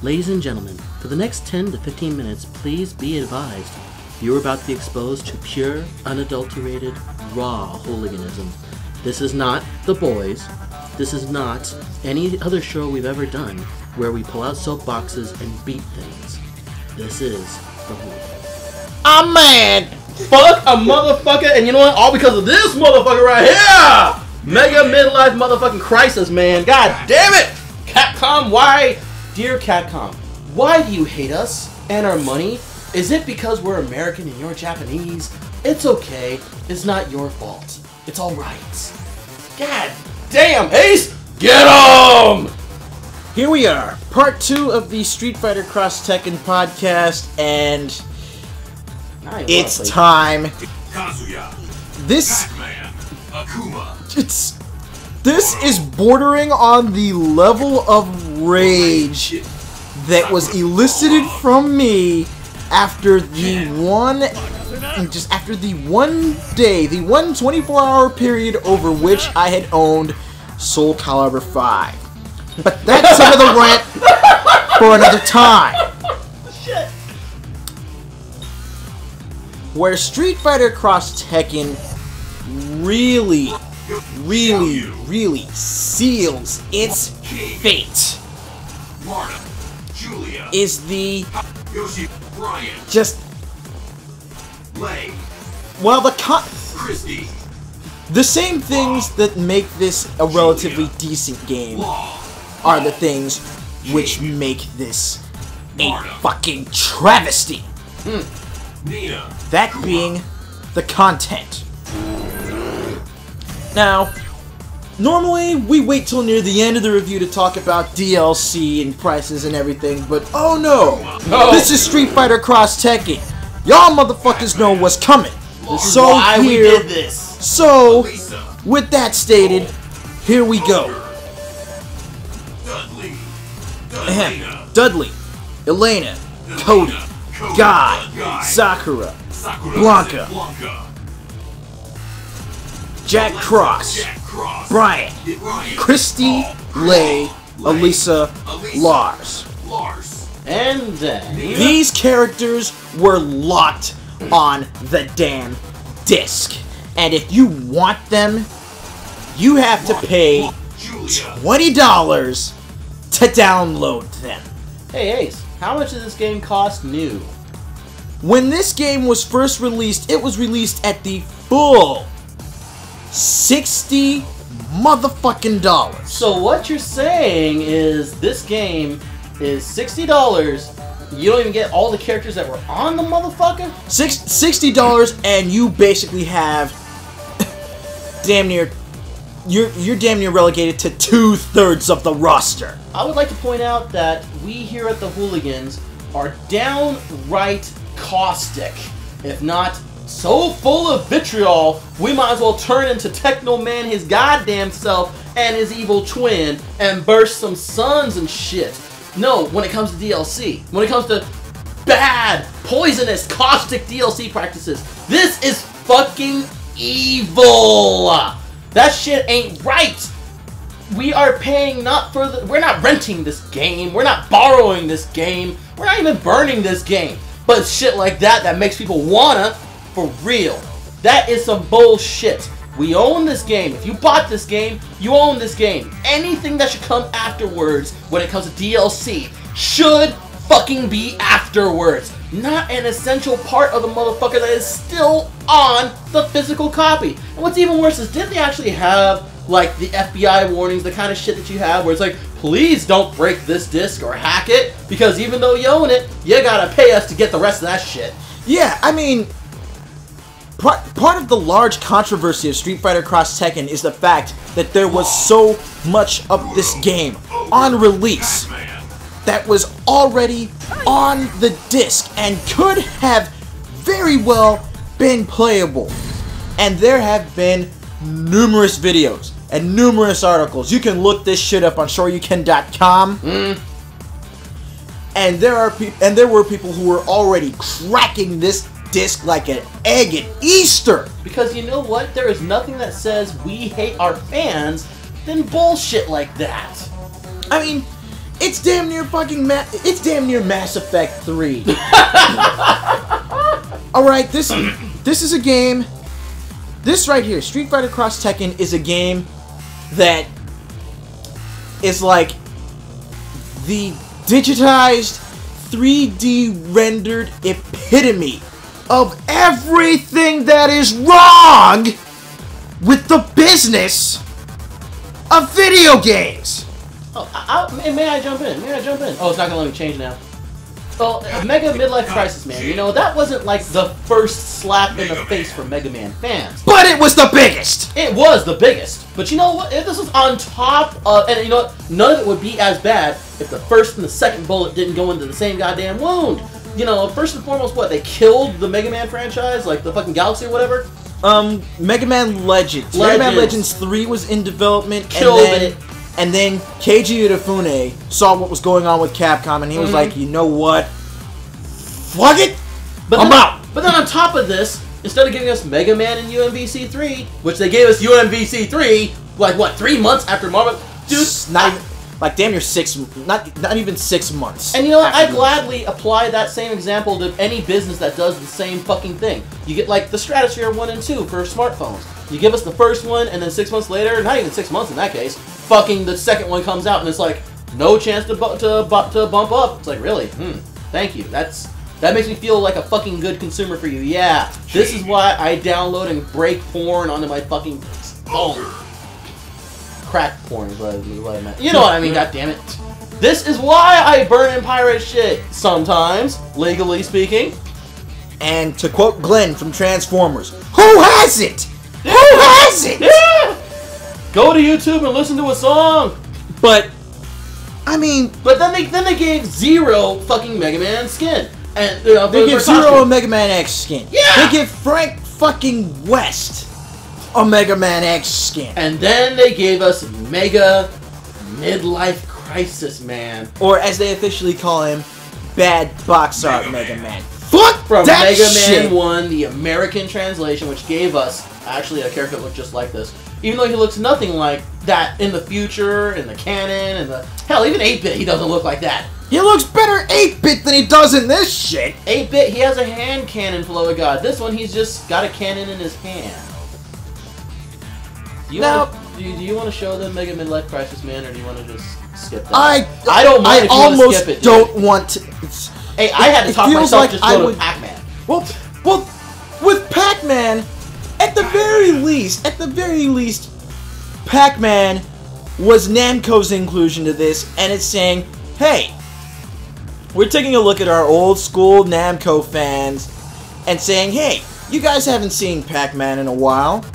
Ladies and gentlemen, for the next 10 to 15 minutes, please be advised you are about to be exposed to pure, unadulterated, raw hooliganism. This is not The Boys. This is not any other show we've ever done where we pull out soapboxes and beat things. This is The Hooliganz. I'm mad! Fuck a motherfucker, and you know what? All because of this motherfucker right here! Mega midlife motherfucking crisis, man. God damn it! Capcom, why? Dear Capcom, why do you hate us and our money? Is it because we're American and you're Japanese? It's okay. It's not your fault. It's alright. God damn, Ace! Get 'em! Here we are, part 2 of the Street Fighter Cross Tekken podcast, and it's time. Kazuya, This Batman, Akuma. this is bordering on the level of rage that was elicited from me after the one day, the one 24-hour period over which I had owned Soul Calibur 5. But that's another rant for another time. Shit. Where Street Fighter Cross Tekken really seals its fate Marta, Julia, is the Yoshi, Brian, just Lay, well Christy, the same things that make this a relatively decent game are the things which make this a fucking travesty. Nina, That being the content. Now, normally we wait till near the end of the review to talk about DLC and prices and everything, but oh no! This is Street Fighter Cross Tekken. Y'all motherfuckers know what's coming. So why we here, did this. so Lisa, with that stated, here we go. Dudley, Ahem. Dudley, Dudley, Elena, Cody, Guy, Sakura, Blanca, Jack Cross, Jack Cross, Brian, Christy, Lay, Elisa, Lars. And then... These characters were locked on the damn disc. And if you want them, you have to pay $20 to download them. Hey Ace, how much does this game cost new? When this game was first released, it was released at the full $60 motherfucking dollars. So what you're saying is this game is $60. You don't even get all the characters that were on the motherfucker? $60 and you basically have damn near you're damn near relegated to 2/3 of the roster. I would like to point out that we here at the Hooliganz are downright caustic, if not so full of vitriol, we might as well turn into Techno Man his goddamn self and his evil twin and burst some suns and shit. No, when it comes to DLC, when it comes to bad, poisonous, caustic DLC practices, this is fucking evil. That shit ain't right. We are paying not for the, we're not renting this game, we're not borrowing this game, we're not even burning this game. But shit like that makes people wanna, for real. That is some bullshit. We own this game. If you bought this game, you own this game. Anything that should come afterwards when it comes to DLC should fucking be afterwards. Not an essential part of the motherfucker that is still on the physical copy. And what's even worse is, didn't they actually have like the FBI warnings, the kind of shit that you have where it's like, please don't break this disc or hack it, because even though you own it, you gotta pay us to get the rest of that shit. Yeah, I mean, part of the large controversy of Street Fighter Cross Tekken is the fact that there was so much of this game on release that was already on the disc and could have very well been playable. And there have been numerous videos and numerous articles. You can look this shit up on shoryuken.com. And there were people who were already cracking this disc like an egg at Easter. Because you know what? There is nothing that says we hate our fans than bullshit like that. I mean, It's damn near fucking it's damn near Mass Effect 3. Alright, this is a game. This right here, Street Fighter Cross Tekken, is a game that is like the digitized 3D rendered epitome of everything that is wrong with the business of video games. Oh, may I jump in? May I jump in? Oh, it's not gonna let me change now. Well, Mega Midlife Crisis, man. You know, that wasn't like the first slap in the face for Mega Man fans. But it was the biggest! It was the biggest. But you know what? If this was on top of... And you know what? None of it would be as bad if the first and the second bullet didn't go into the same goddamn wound. You know, first and foremost, what? They killed the Mega Man franchise? Like the fucking Galaxy or whatever? Mega Man Legends. Mega Man Legends 3 was in development. Killed it. And then Keiji Inafune saw what was going on with Capcom, and he was like, you know what? Fuck it! I'm out! But then on top of this, instead of giving us Mega Man and UMVC 3, which they gave us UMVC 3, like, what, 3 months after Marvel? Dude, not even, like, damn near not even 6 months. And you know what? I gladly apply that same example to any business that does the same fucking thing. You get, like, the Stratosphere 1 and 2 for smartphones. You give us the first one, and then 6 months later, not even 6 months in that case, fucking the second one comes out, and it's like, no chance to bump up. It's like, really? Thank you. That makes me feel like a fucking good consumer for you. Yeah, this is why I download and break porn onto my fucking phone. Crack porn is what I meant. You know what I mean, goddammit. This is why I burn and pirate shit sometimes, legally speaking. And to quote Glenn from Transformers, who has it? Who has it? Yeah! Go to YouTube and listen to a song. But, I mean... But then they gave Zero fucking Mega Man skin. And, you know, they give Zero a Mega Man X skin. Yeah! They give Frank fucking West a Mega Man X skin. And then they gave us Mega Midlife Crisis Man. Or as they officially call him, Bad Box Art Mega Man. Fuck From that Mega shit. Man 1, the American translation, which gave us, actually, a character that looked just like this. Even though he looks nothing like that in the future, in the canon, and the... Hell, even 8-bit, he doesn't look like that. He looks better 8-bit than he does in this shit. 8-bit, he has a hand cannon, flow of God. This one, he's just got a cannon in his hand. Do you want to show them Mega Midlife Crisis Man, or do you want to just skip that? I don't mind if you want to skip it, dude. don't want to... Hey, I had to talk myself like just go to Pac-Man. Well, with Pac-Man, at the very least, Pac-Man was Namco's inclusion to this, and it's saying, hey, we're taking a look at our old school Namco fans and saying, hey, you guys haven't seen Pac-Man in a while,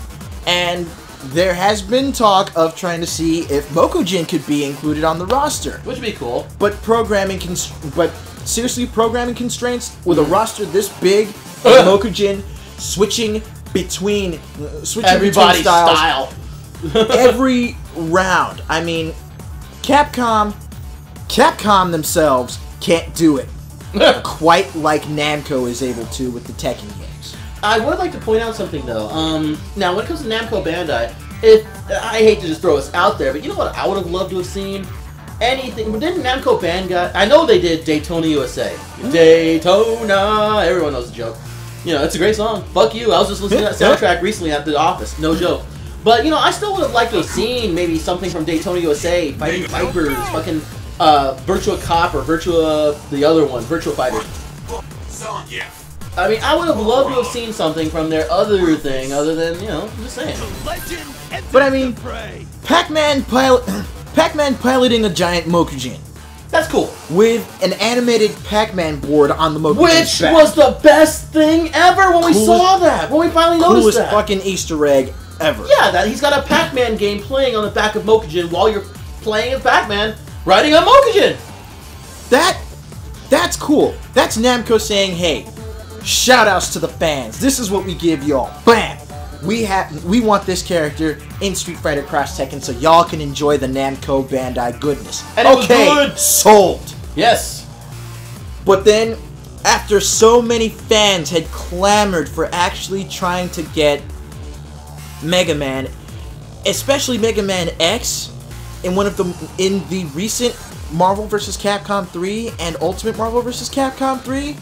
and there has been talk of trying to see if Mokujin could be included on the roster. Which would be cool. But seriously, programming constraints with a roster this big, Mokujin switching between everybody's styles every round. I mean, Capcom themselves can't do it quite like Namco is able to with the Tekken games. I would like to point out something though. Now when it comes to Namco Bandai, I hate to just throw this out there, but you know what I would have loved to have seen? Anything. Didn't Namco Bandai? I know they did Daytona USA. Daytona. Everyone knows the joke. You know, it's a great song. Fuck you. I was just listening to that soundtrack recently at the office. No joke. But, you know, I still would have liked to have seen maybe something from Daytona USA, Fighting Vipers, fucking Virtua Cop or Virtua, the other one, Virtua Fighter. I mean, I would have loved to have seen something from their other thing, other than, you know, I'm just saying. But I mean, Pac-Man piloting a giant Mokujin. That's cool. With an animated Pac-Man board on the Mokujin's Which back. was the best thing ever when we saw that, when we finally noticed that. Coolest fucking Easter egg ever. Yeah, that he's got a Pac-Man game playing on the back of Mokujin while you're playing as Pac-Man riding on Mokujin. That's cool. That's Namco saying, hey, shoutouts to the fans. This is what we give y'all. Bam! We want this character in Street Fighter Cross Tekken so y'all can enjoy the Namco Bandai goodness. And it was good. Sold. Yes. But then, after so many fans had clamored for actually trying to get Mega Man, especially Mega Man X, in the recent Marvel vs. Capcom 3 and Ultimate Marvel vs. Capcom 3,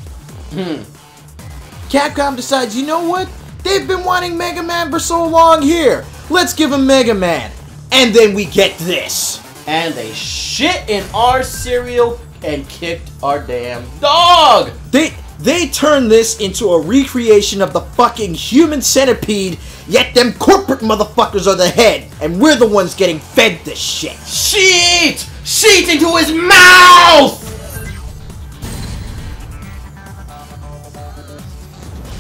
Capcom decides, you know what? They've been wanting Mega Man for so long here. Let's give them Mega Man. And then we get this. And they shit in our cereal and kicked our damn dog. They turned this into a recreation of the fucking Human Centipede, yet them corporate motherfuckers are the head, and we're the ones getting fed this shit. Sheet! Sheet into his mouth!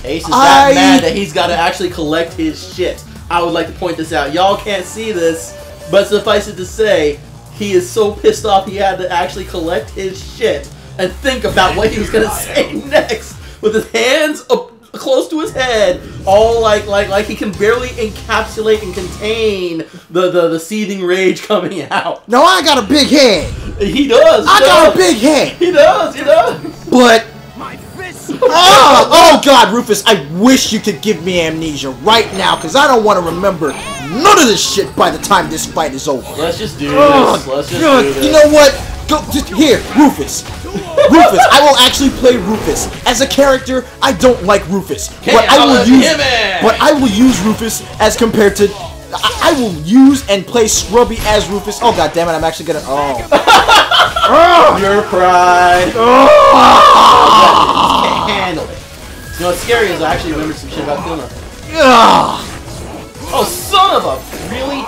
Ace is that mad that he's got to actually collect his shit. I would like to point this out. Y'all can't see this, but suffice it to say, he is so pissed off he had to actually collect his shit and think about what he was gonna say next with his hands up close to his head, all like he can barely encapsulate and contain the seething rage coming out. No, I got a big head. He does. I got a big head. He does. He does. But oh God, Rufus, I wish you could give me amnesia right now, because I don't want to remember none of this shit by the time this fight is over. Let's just do this. Let's just do this. You know what? Go, just here, Rufus. Rufus, I will actually play Rufus. As a character, I don't like Rufus, but I will use Rufus as compared to. I will use and play Scrubby as Rufus. Oh God damn it! I'm actually gonna. Your pride. Can't handle it. You know what's scary is I actually remembered some shit about Kilna. Oh son of a really.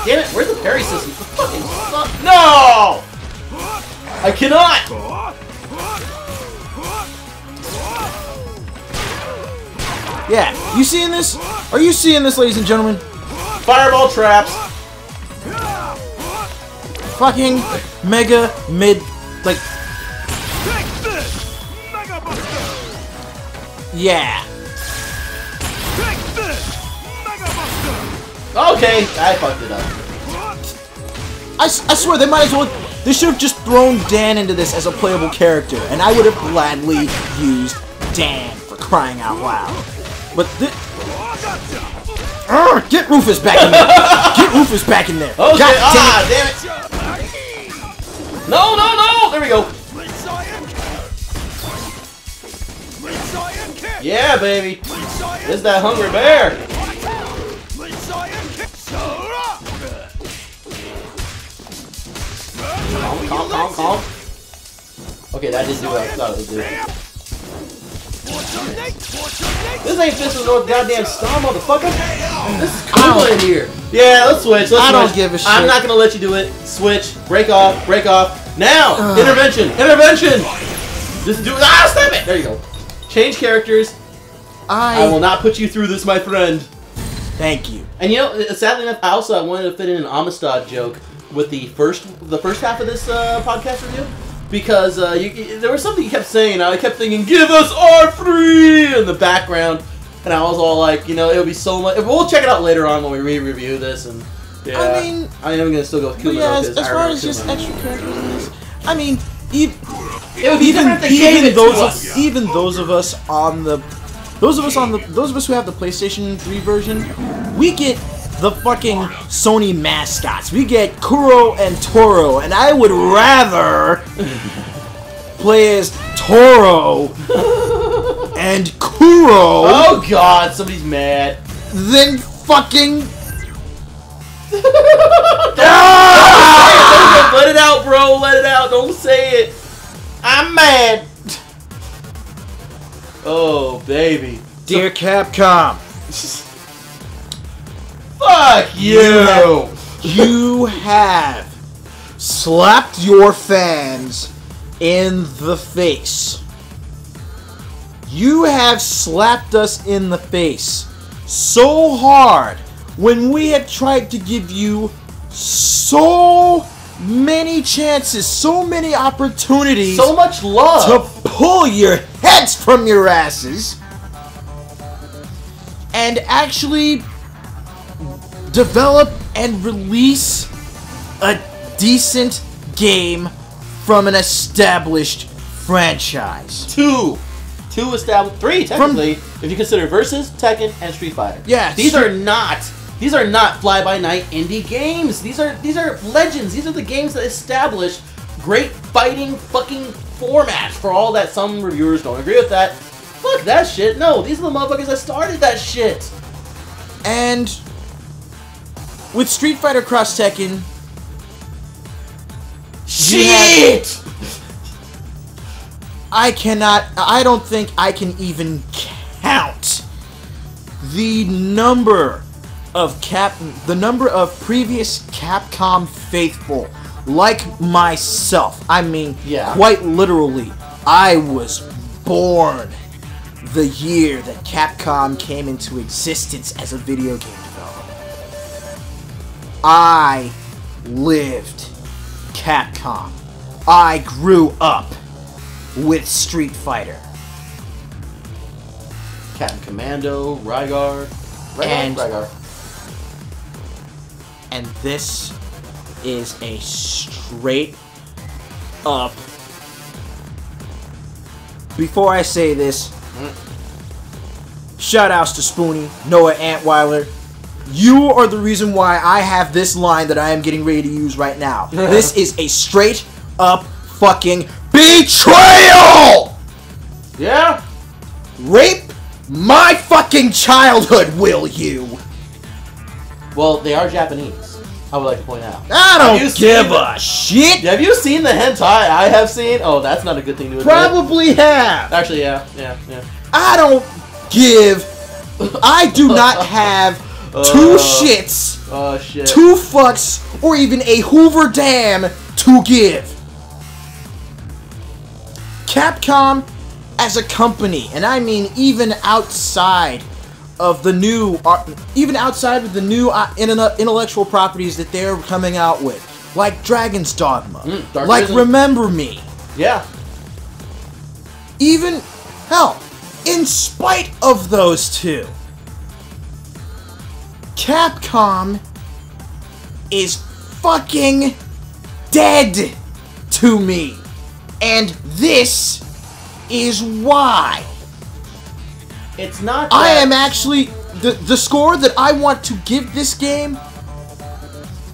Damn it! Where's the parry system? The fucking son. No! I cannot! Yeah, you seeing this? Are you seeing this, ladies and gentlemen? Fireball traps! Fucking mega mid, like... Yeah. Okay, I fucked it up. I swear, they might as well... They should have just thrown Dan into this as a playable character, and I would have gladly used Dan, for crying out loud. But this... Get Rufus back in there! Get Rufus back in there! Okay, God damn it! No, no, no! There we go! Yeah, baby! It's that hungry bear! Calm. Okay, that didn't do what I thought it would do. This ain't Fist of the North goddamn Star, motherfucker! This is cool in here! Yeah, let's switch, I don't give a shit. I'm not gonna let you do it. Switch, break off. Now! Intervention! Just do it. Ah, stop it! There you go. Change characters. I will not put you through this, my friend. Thank you. And you know, sadly enough, I wanted to fit in an Amistad joke with the first half of this podcast review, because there was something you kept saying. I kept thinking, "Give us R3" in the background, and I was all like, you know, it would be so much. We'll check it out later on when we re-review this, and yeah, I mean, I'm gonna still go with Kumano. Yeah, as far as just extra characters in this, I mean, it would be different if they gave it to us. Even those of us who have the PlayStation 3 version, we get the fucking Sony mascots. We get Kuro and Toro, and I would rather play as Toro and Kuro. Oh God, somebody's mad. Than fucking. Let it out, bro. Let it out. Don't say it. I'm mad. Oh, baby. Dear Capcom. Fuck you! You have slapped your fans in the face. You have slapped us in the face so hard when we have tried to give you so many chances, so many opportunities, so much love to pull your heads from your asses and actually develop and release a decent game from an established franchise. Two established, three technically, if you consider Versus, Tekken, and Street Fighter. Yeah, these are not These are not fly-by-night indie games. These are legends. These are the games that establish great fighting fucking formats. For all that some reviewers don't agree with that. Fuck that shit. No, these are the motherfuckers that started that shit. And with Street Fighter Cross Tekken, shit! I don't think I can even count the number of previous Capcom faithful like myself. I mean, yeah. Quite literally, I was born the year that Capcom came into existence as a video game developer. I lived Capcom. I grew up with Street Fighter. Captain Commando, Rygar. And this is a straight up... Before I say this, shout outs to Spoonie, Noah Antweiler. You are the reason why I have this line that I am getting ready to use right now. This is a straight up fucking betrayal! Yeah? Rape my fucking childhood, will you? Well, they are Japanese, I would like to point out. I don't give a shit! Have you seen the hentai I have seen? Oh, that's not a good thing to admit. Probably have! Actually, yeah. I don't give... I do not have two shits, shit. 2 fucks, or even a Hoover Dam to give. Capcom as a company, and I mean even outside of the new, intellectual properties that they're coming out with, like Dragon's Dogma, like Prison. Remember Me. Yeah. Even, hell, in spite of those two, Capcom is fucking dead to me. And this is why. It's not that... I am actually... The score that I want to give this game,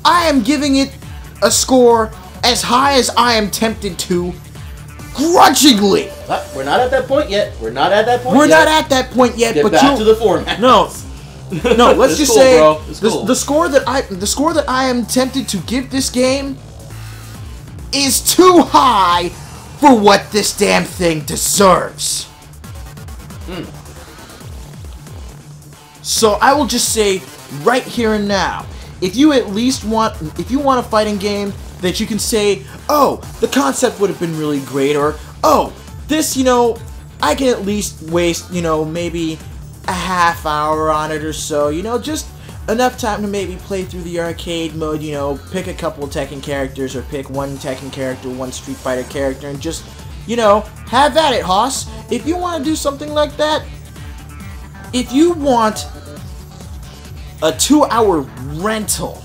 I am giving it a score as high as I am tempted to, grudgingly. We're not at that point yet. We're not at that point yet. Get but back to the format. No, let's just cool, say bro. It's cool. the score that I am tempted to give this game is too high for what this damn thing deserves. So I will just say right here and now, if you want a fighting game that you can say, oh, the concept would have been really great, or oh, this, I can at least waste, maybe a half hour on it or so, just enough time to maybe play through the arcade mode, pick a couple of Tekken characters, or pick one Tekken character, one Street Fighter character, and just, have at it, Hoss. If you want to do something like that, if you want a 2-hour rental,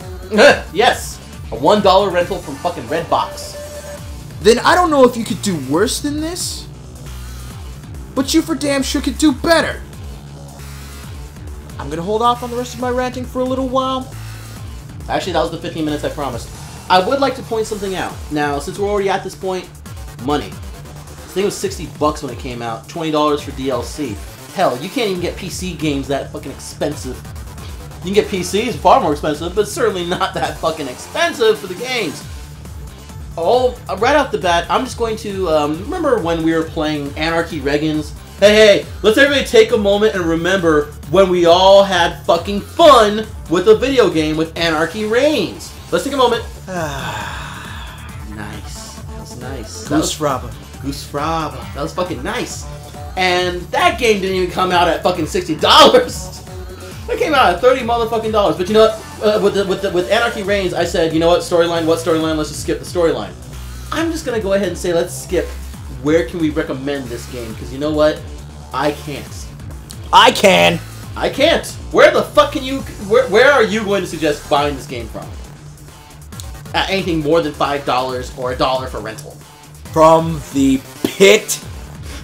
yes, a $1 rental from fucking Redbox, then I don't know if you could do worse than this, but you for damn sure could do better. I'm gonna hold off on the rest of my ranting for a little while. Actually, that was the 15 minutes I promised. I would like to point something out. Now, since we're already at this point, money. This thing was $60 when it came out, $20 for DLC. Hell, you can't even get PC games that fucking expensive. You can get PCs far more expensive, but certainly not that fucking expensive for the games. Oh, right off the bat, I'm just going to, remember when we were playing Anarchy Reigns? Hey, let's everybody take a moment and remember when we all had fucking fun with a video game with Anarchy Reigns. Let's take a moment. Nice. That was nice. Goose Fraba. Goose Fraba. That was fucking nice. And that game didn't even come out at fucking $60. That came out at $30 motherfucking dollars. But you know what? With Anarchy Reigns, I said, you know what? Storyline? What storyline? Let's just skip the storyline. I'm just gonna go ahead and say, let's skip. Where can we recommend this game? Because you know what? I can't. I can. I can't. Where the fuck can you? Where are you going to suggest buying this game from? At anything more than $5 or $1 for rental. From the pit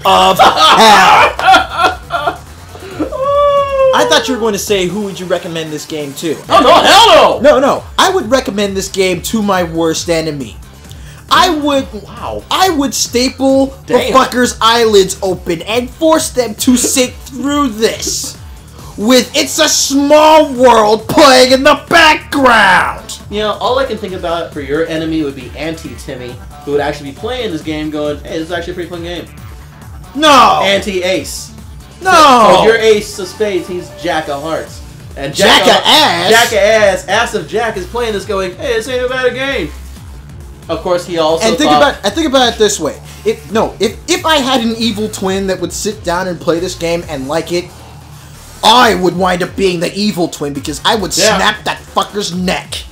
of hell. I I thought you were going to say, who would you recommend this game to? Oh, no, hell no! No. I would recommend this game to my worst enemy. I would staple the fucker's eyelids open and force them to sit through this with It's a Small World playing in the background. You know, all I can think about for your enemy would be Anti-Timmy, who would actually be playing this game going, hey, this is actually a pretty fun game. No! Anti-Ace. No! So your ace of spades, he's Jack of hearts. And Jack-a-ass? Ass of Jack is playing this going, hey, this ain't a bad game. Of course, he also think about it this way. If I had an evil twin that would sit down and play this game and like it, I would wind up being the evil twin because I would snap that fucker's neck.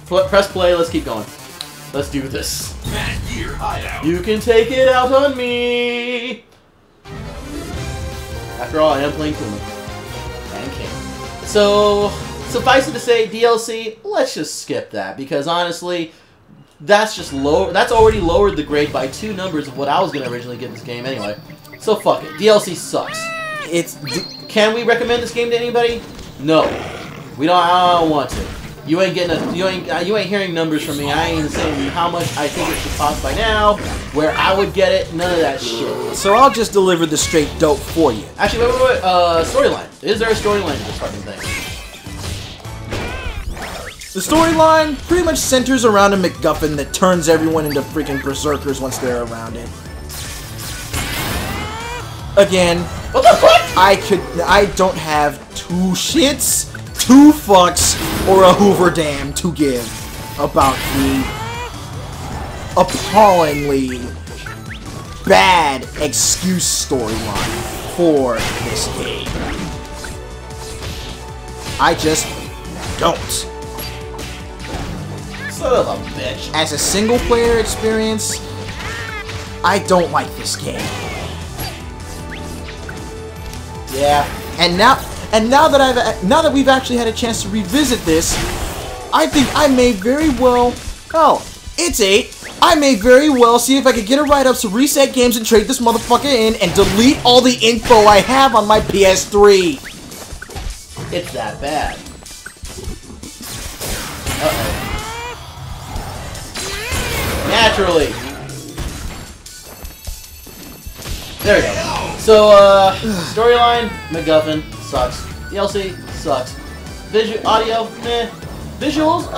Press play, let's keep going. Let's do this. Bad Gear Hideout. You can take it out on me. After all, I am playing Kuma. And King. So, suffice it to say, DLC, let's just skip that. Because honestly, that's just low. That's already lowered the grade by 2 numbers of what I was going to originally give this game anyway. So fuck it. DLC sucks. Can we recommend this game to anybody? No. We don't. I don't want to. You ain't getting you ain't hearing numbers from me. I ain't saying how much I think it should cost by now, where I would get it, none of that shit. So I'll just deliver the straight dope for you. Actually, wait. Storyline. Is there a storyline to this fucking thing? The storyline pretty much centers around a MacGuffin that turns everyone into freaking berserkers once they're around it. Again, what the fuck? I don't have 2 shits, 2 fucks, or a Hoover Dam to give about the appallingly bad excuse storyline for this game. I just don't. Son of a bitch. As a single player experience, I don't like this game. Yeah. And now that we've actually had a chance to revisit this, I think I may very well, it's 8. I may very well see if I could get a write-up to reset games and trade this motherfucker in and delete all the info I have on my PS3. It's that bad. Uh-oh. Naturally. There we go. So, storyline, MacGuffin, sucks. DLC, sucks. Audio, meh. Visuals,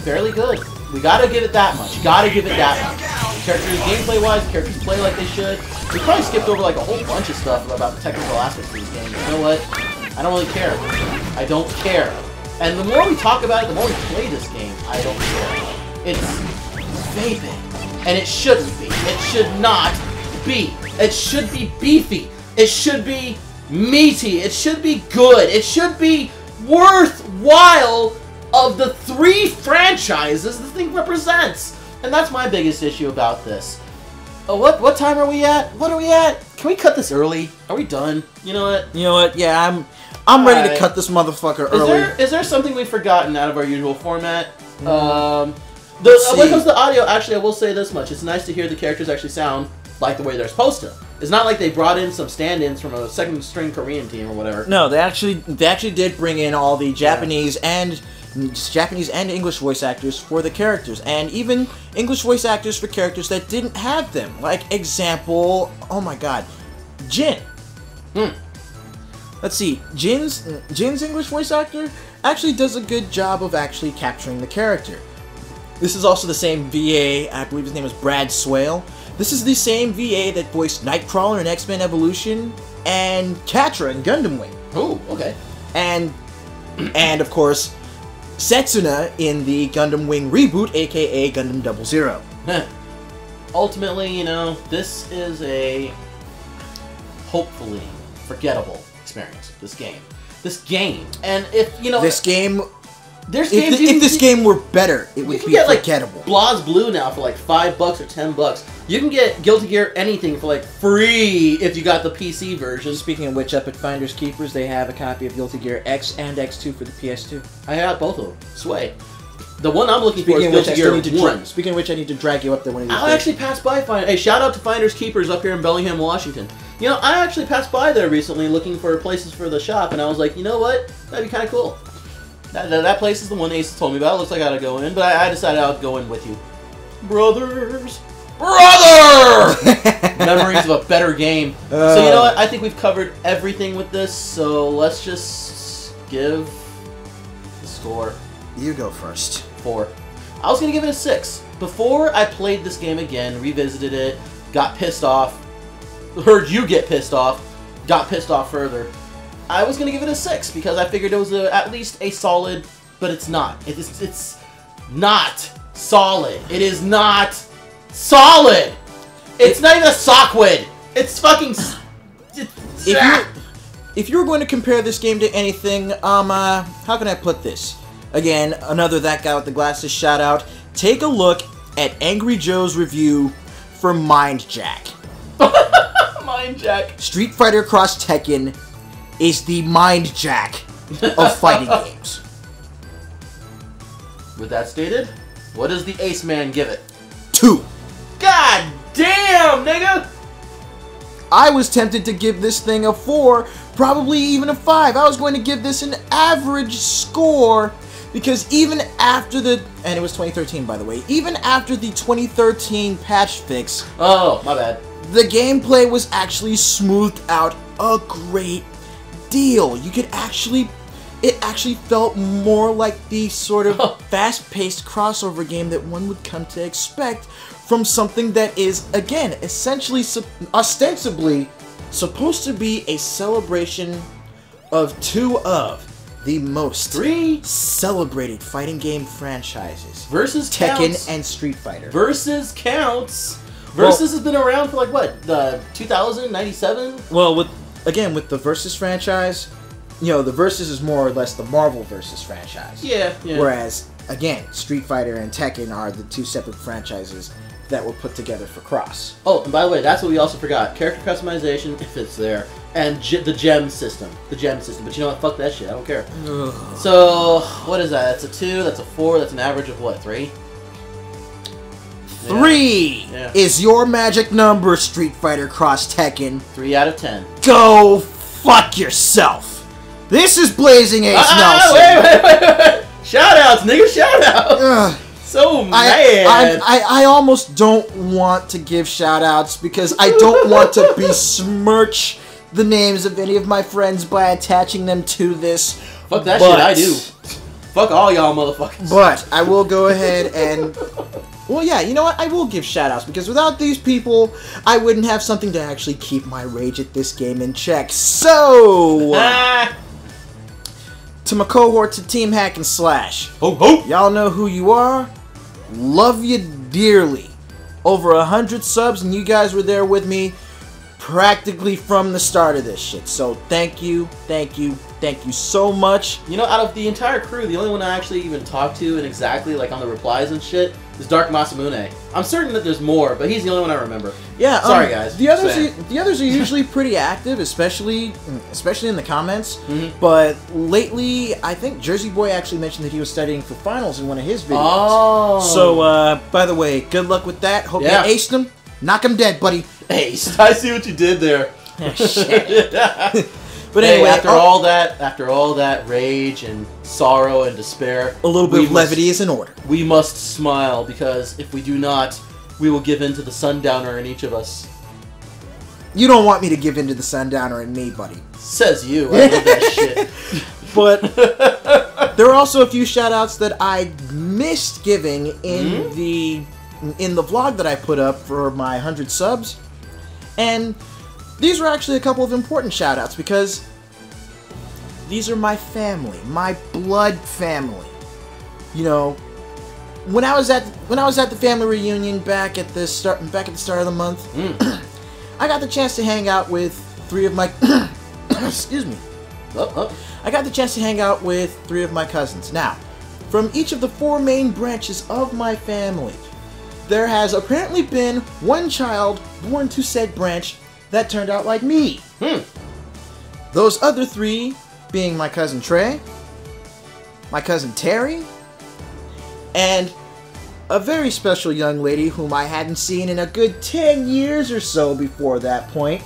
fairly good. We gotta give it that much. Gotta give it that much. Characters, gameplay-wise, characters play like they should. We probably skipped over like a whole bunch of stuff about the technical aspects of these games. You know what? I don't really care. I don't care. And the more we talk about it, the more we play this game, I don't care. It's vapid. And it shouldn't be. It should not be. It should be beefy. It should be meaty. It should be good. It should be worthwhile of the 3 franchises this thing represents. And that's my biggest issue about this. What time are we at? What are we at? Can we cut this early? Are we done? You know what? You know what? Yeah, I'm ready to cut this motherfucker early. Is there something we've forgotten out of our usual format? When it comes to audio, actually, I will say this much. It's nice to hear the characters actually sound like the way they're supposed to. It's not like they brought in some stand-ins from a second-string Korean team or whatever. No, they actually did bring in all the Japanese and English voice actors for the characters, and even English voice actors for characters that didn't have them. Like, example, oh my god, Jin. Let's see, Jin's English voice actor actually does a good job of actually capturing the character. This is also the same VA, I believe his name is Brad Swale. This is the same VA that voiced Nightcrawler in X-Men Evolution and Catra in Gundam Wing. Oh, okay. And of course, Setsuna in the Gundam Wing reboot, aka Gundam 00. Ultimately, you know, this is a hopefully forgettable experience. This game, and if you know this game. There's games if this game were better, it would be forgettable. Like Blaz Blue now for like $5 or $10. You can get Guilty Gear anything for like free if you got the PC version. Speaking of which, up at Finders Keepers, they have a copy of Guilty Gear X and X2 for the PS2. I have both of them. Sway. The one I'm looking for is Guilty Gear 1. Speaking of which, I need to drag you up there one of these days. I'll actually pass by Finders. Hey, shout out to Finders Keepers up here in Bellingham, Washington. You know, I actually passed by there recently looking for places for the shop, and I was like, you know what? That'd be kind of cool. That place is the one Ace told me about. It looks like I gotta go in, but I decided I'll go in with you. Brothers! Brother! Memories of a better game. So you know what? I think we've covered everything with this, so let's just give the score. You go first. 4. I was gonna give it a 6. Before I played this game again, revisited it, got pissed off, heard you get pissed off, got pissed off further, I was going to give it a 6 because I figured it was at least a solid, but it's not. It's not solid. It is not solid. It's not even a sockwid. It's fucking... If you were going to compare this game to anything, how can I put this? Again, another That Guy with the Glasses shout out. Take a look at Angry Joe's review for Mind Jack. Mind Jack. Street Fighter Cross Tekken is the Mind Jack of fighting games. With that stated, what does the Ace Man give it? 2. God damn, nigga! I was tempted to give this thing a 4, probably even a 5. I was going to give this an average score because even after the... And it was 2013, by the way. Even after the 2013 patch fix... Oh, my bad. The gameplay was actually smoothed out a great deal. You could actually... It actually felt more like the sort of fast-paced crossover game that one would come to expect from something that is, again, essentially, ostensibly, supposed to be a celebration of 2 of the most 3 celebrated fighting game franchises. Versus Tekken counts. and Street Fighter. Versus counts. Versus has been around for like, what, 2000, 97? Well, with the Versus franchise, you know, the Versus is more or less the Marvel Versus franchise. Yeah, yeah. Whereas, again, Street Fighter and Tekken are the 2 separate franchises that were put together for Cross. Oh, and by the way, that's what we also forgot. Character customization, if it's there. And the gem system. The gem system. But you know what? Fuck that shit. I don't care. Ugh. So, what is that? That's a 2, that's a 4, that's an average of what, 3? 3 Yeah. is your magic number, Street Fighter Cross Tekken. 3 out of 10. Go fuck yourself. This is Blazing Ace Nelson. Wait. Shoutouts, nigga, shoutouts. So mad. I almost don't want to give shoutouts because I don't want to besmirch the names of any of my friends by attaching them to this. Fuck that shit, I do. Fuck all y'all motherfuckers. But I will go ahead and... Well, yeah, you know what? I will give shoutouts because without these people, I wouldn't have something to actually keep my rage at this game in check. So... to my cohorts at Team Hack and Slash. Ho ho! Y'all know who you are. Love you dearly. Over 100 subs, and you guys were there with me practically from the start of this shit. So thank you so much. You know, out of the entire crew, the only one I actually even talked to and exactly like on the replies and shit is Dark Masamune. I'm certain that there's more, but he's the only one I remember. Yeah, sorry guys. The others are usually pretty active, especially in the comments. Mm-hmm. But lately, I think Jersey Boy actually mentioned that he was studying for finals in one of his videos. Oh. So, by the way, good luck with that. Hope you aced him. Knock him dead, buddy. Aced. I see what you did there. Shit. But hey, anyway, after all that rage and sorrow and despair, a little bit of levity is in order. We must smile because if we do not, we will give in to the sundowner in each of us. You don't want me to give in to the sundowner in me, buddy. Says you. I love that shit. But there are also a few shoutouts that I missed giving in the vlog that I put up for my 100 subs, and these were actually a couple of important shoutouts because these are my family, my blood family. You know, when I was at the family reunion back at the start of the month, I got the chance to hang out with 3 of my excuse me. I got the chance to hang out with 3 of my cousins. Now, from each of the 4 main branches of my family, there has apparently been one child born to said branch that turned out like me. Those other 3 being my cousin Trey, my cousin Terry, and a very special young lady whom I hadn't seen in a good 10 years or so before that point.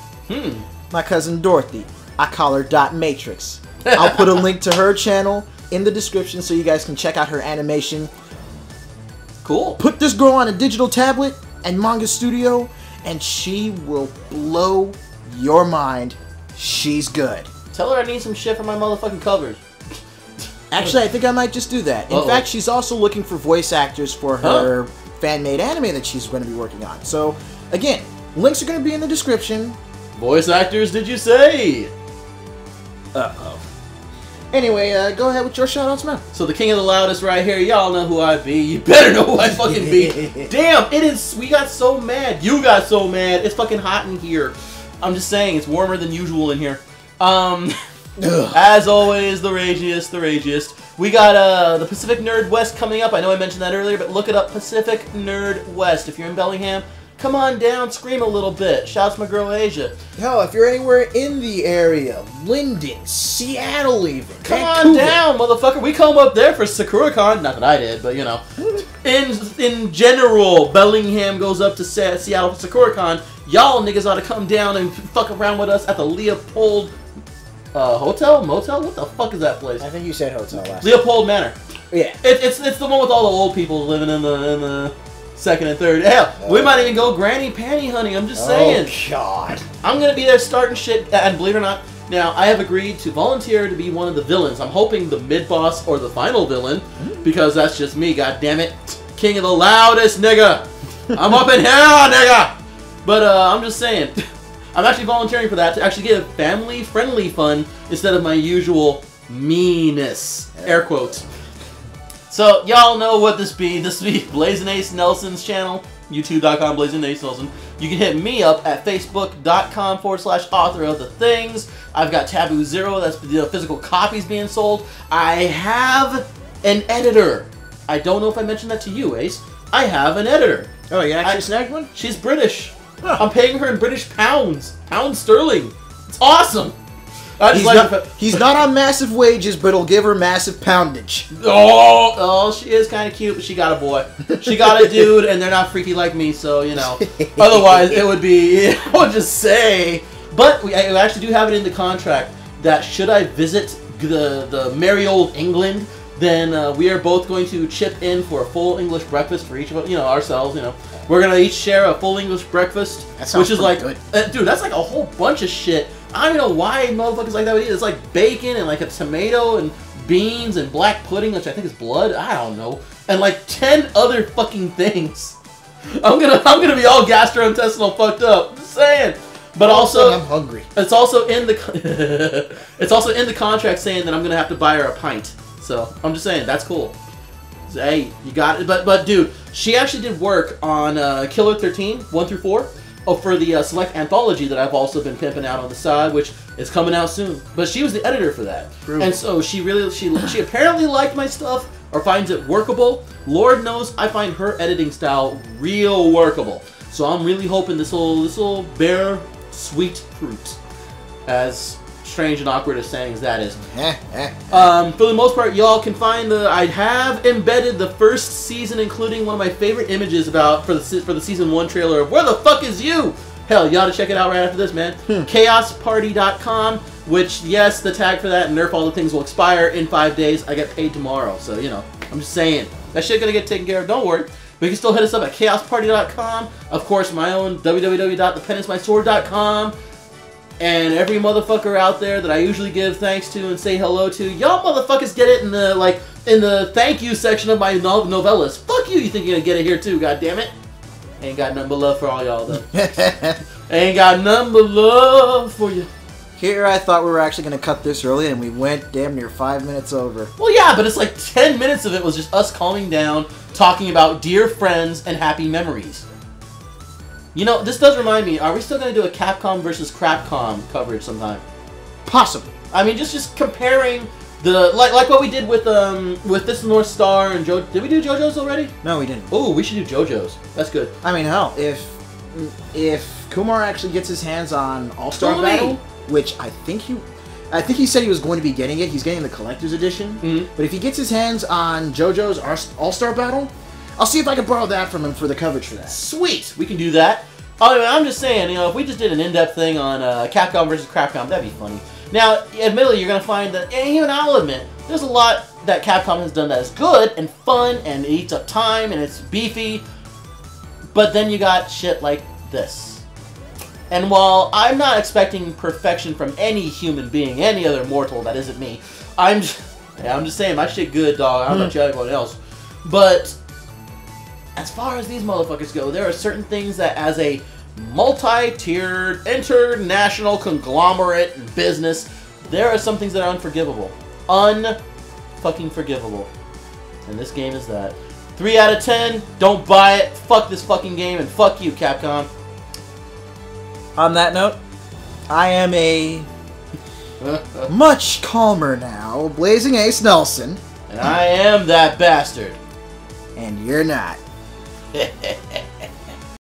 My cousin Dorothy. I call her Dot Matrix. I'll put a link to her channel in the description so you guys can check out her animation. Cool. Put this girl on a digital tablet and Manga Studio, and she will blow your mind. She's good. Tell her I need some shit for my motherfucking covers. Actually, I think I might just do that. In fact, she's also looking for voice actors for her fan-made anime that she's going to be working on. So, again, links are going to be in the description. Voice actors, did you say? Uh-oh. Anyway, go ahead with your shoutouts, man. So the king of the loudest right here, y'all know who I be. You better know who I fucking be. Damn, it is, we got so mad. You got so mad. It's fucking hot in here. I'm just saying, it's warmer than usual in here. As always, the ragiest. We got the Pacific Nerd West coming up. I know I mentioned that earlier, but look it up, Pacific Nerd West. If you're in Bellingham, come on down, scream a little bit. Shouts my girl Asia. Hell, if you're anywhere in the area, Linden, Seattle even, Come Vancouver. on down, motherfucker. We come up there for SakuraCon. Not that I did, but you know. In general, Bellingham goes up to Seattle for SakuraCon. Y'all niggas ought to come down and fuck around with us at the Leopold hotel? Motel? What the fuck is that place? I think you said hotel last Leopold Manor. Yeah. It's the one with all the old people living in the second and third. Hell, we might even go granny panty hunting. I'm just saying. Oh, God. I'm going to be there starting shit, and believe it or not, now, I have agreed to volunteer to be one of the villains. I'm hoping the mid-boss or the final villain, because that's just me, goddammit. King of the loudest, nigga. I'm up in here, nigga. But, I'm just saying, I'm actually volunteering for that to actually get family-friendly fun instead of my usual meanness. Air quotes. So, y'all know what this be. This be Blazing Ace Nelson's channel. YouTube.com Blazing Ace Nelson. You can hit me up at Facebook.com/author of the things. I've got Taboo Zero, that's the physical copies being sold. I have an editor. I don't know if I mentioned that to you, Ace. I have an editor. Oh, you actually snagged one? She's British. Huh. I'm paying her in British pounds. Pound sterling. It's awesome. He's not on massive wages, but he'll give her massive poundage. Oh, she is kind of cute, but she got a boy. She got a dude, and they're not freaky like me, so, you know. Otherwise, it would be, I would just say. But I actually do have it in the contract that should I visit the merry old England, then we are both going to chip in for a full English breakfast for each of us, you know, ourselves, you know. We're going to each share a full English breakfast, which is like, good. Dude, that's like a whole bunch of shit. I don't even know why motherfuckers like that would eat. It's like bacon and like a tomato and beans and black pudding, which I think is blood. I don't know. And like 10 other fucking things. I'm gonna be all gastrointestinal fucked up. Just saying. But also, I'm hungry. It's also in the it's also in the contract saying that I'm gonna have to buy her a pint. So I'm just saying that's cool. So, hey, you got it. But dude, she actually did work on Killer 13 1-4. Oh, for the Select Anthology that I've also been pimping out on the side, which is coming out soon. But she was the editor for that. True. And so she apparently liked my stuff, or finds it workable. Lord knows I find her editing style real workable. So I'm really hoping this will bear sweet fruit. As strange and awkward as saying as that is. For the most part, y'all can find I have embedded the first season, including one of my favorite images for the season 1 trailer of Where the Fuck Is You? Hell, you ought to check it out right after this, man. ChaosParty.com, which, yes, the tag for that and Nerf all the things will expire in 5 days. I get paid tomorrow, so, you know, I'm just saying. That shit gonna get taken care of, don't worry. But you can still hit us up at ChaosParty.com. Of course, my own www.thepenanceMySword.com. And every motherfucker out there that I usually give thanks to and say hello to, y'all motherfuckers get it in the thank you section of my novellas. Fuck you, you think you're gonna get it here too, goddammit. Ain't got nothing but love for all y'all though. Ain't got nothing but love for you. Here I thought we were actually gonna cut this early and we went damn near 5 minutes over. Well yeah, but it's like 10 minutes of it was just us calming down, talking about dear friends and happy memories. You know, this does remind me, are we still going to do a Capcom versus Crapcom coverage sometime? Possibly. I mean, just comparing the, like what we did with This North Star and did we do JoJo's already? No, we didn't. Oh, we should do JoJo's. That's good. I mean, hell, if Kumar actually gets his hands on All-Star Battle, which I think he said he was going to be getting it. He's getting the collector's edition. Mm-hmm. But if he gets his hands on JoJo's All-Star Battle, I'll see if I can borrow that from him for the coverage for that. Sweet! We can do that. Oh, anyway, I'm just saying, you know, if we just did an in-depth thing on Capcom versus Capcom, that'd be funny. Now, admittedly, you're gonna find that, and even I'll admit, there's a lot that Capcom has done that is good and fun and it eats up time and it's beefy. But then you got shit like this. And while I'm not expecting perfection from any human being, any other mortal that isn't me, I'm just saying my shit good, dog. I don't know about everyone else. But as far as these motherfuckers go, there are certain things that as a multi-tiered, international conglomerate business, there are some things that are unforgivable. Unfucking forgivable. And this game is that. 3 out of 10, don't buy it, fuck this fucking game, and fuck you, Capcom. On that note, I am a much calmer now, Blazing Ace Nelson. And I am that bastard. And you're not.